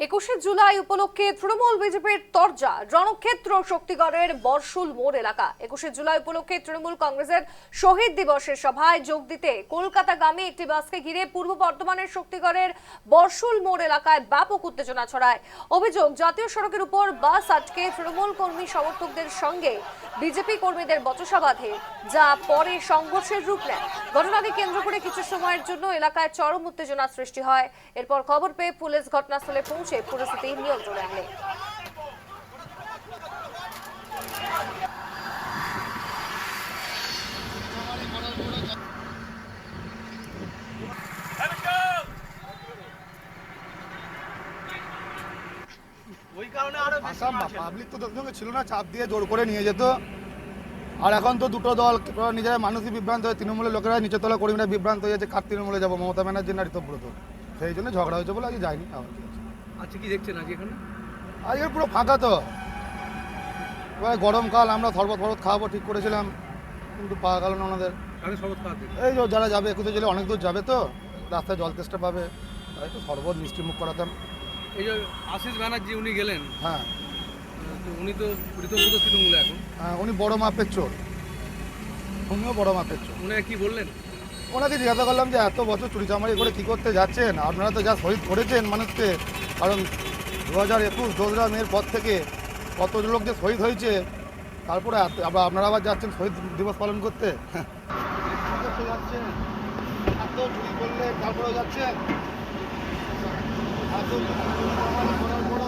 21শে জুলাই উপলক্ষে তৃণমূল বিজেপির তরজা রণক্ষেত্র শক্তিগড়ের বর্ষুল মোড় এলাকা। 21শে জুলাই উপলক্ষে তৃণমূল কংগ্রেসের শহীদ দিবসের সভায় যোগ দিতে কলকাতাগামী একটি বাসকে ঘিরে পূর্ব বর্ধমানের শক্তিগড়ের বর্ষুল মোড় এলাকায় ব্যাপক উত্তেজনা ছড়ায়। অভিযোগ, জাতীয় সড়কের উপর বাস আটকে তৃণমূল কর্মী সমর্থকদের সঙ্গে বিজেপি কর্মীদের বচসা বাঁধে, যা পরে সংঘর্ষের রূপ নেয়। ঘটনাকে কেন্দ্র করে কিছু সময়ের জন্য এলাকায় চরম উত্তেজনা সৃষ্টি হয়। এরপর খবর পেয়ে পুলিশ ঘটনাস্থলে পৌঁছে পরিস্থিতি নিয়ন্ত্রণে আনে। পাবলিক তো সঙ্গে ছিল না, চাপ দিয়ে জোর করে নিয়ে যেত। আর এখন তো দুটো দল, নিজেরা মানুষই বিভ্রান্ত হয়ে, তৃণমূলের লোকেরা নিচে তলা কর্মীরা বিভ্রান্ত হয়ে যাচ্ছে, কার তৃণমূলে যাবো, মমতা ব্যানার্জি না ঋতব্রত, সেই জন্য ঝগড়া হয়েছে বলে আজ যায়নি। আচ্ছা, কি দেখছেন আজ এখানে? আজকের পুরো ফাঁকা তো। এবার গরমকাল, আমরা শরবত খাওয়াবো ঠিক করেছিলাম, কিন্তু পাওয়া গেল না ওনাদের। এই যে যারা যাবে 21শে জেলে অনেক দূর যাবে, তো রাস্তায় জল তেষ্টা পাবে, তাই তো শরবত মিষ্টি মুখ করাতাম। এই যে আশিস ব্যানার্জি উনি গেলেন, হ্যাঁ, উনি তো ঋতব্রত তৃণমূলে এখন। হ্যাঁ, উনি বড় মাপের চোর, উনিও বড় মাপের চোর। উনি কি বললেন? ওনাকে জিজ্ঞাসা করলাম যে এত বছর চুরি চামারি করে কী করতে যাচ্ছেন আপনারা, তো যা শহীদ করেছেন মানুষকে, কারণ 2021 দোসরা মের পর থেকে কত লোক যে শহীদ হয়েছে, তারপরে আপনারা আবার যাচ্ছেন শহীদ দিবস পালন করতে। যাচ্ছেন এত চুরি করলে, তারপরেও যাচ্ছেন এত বড়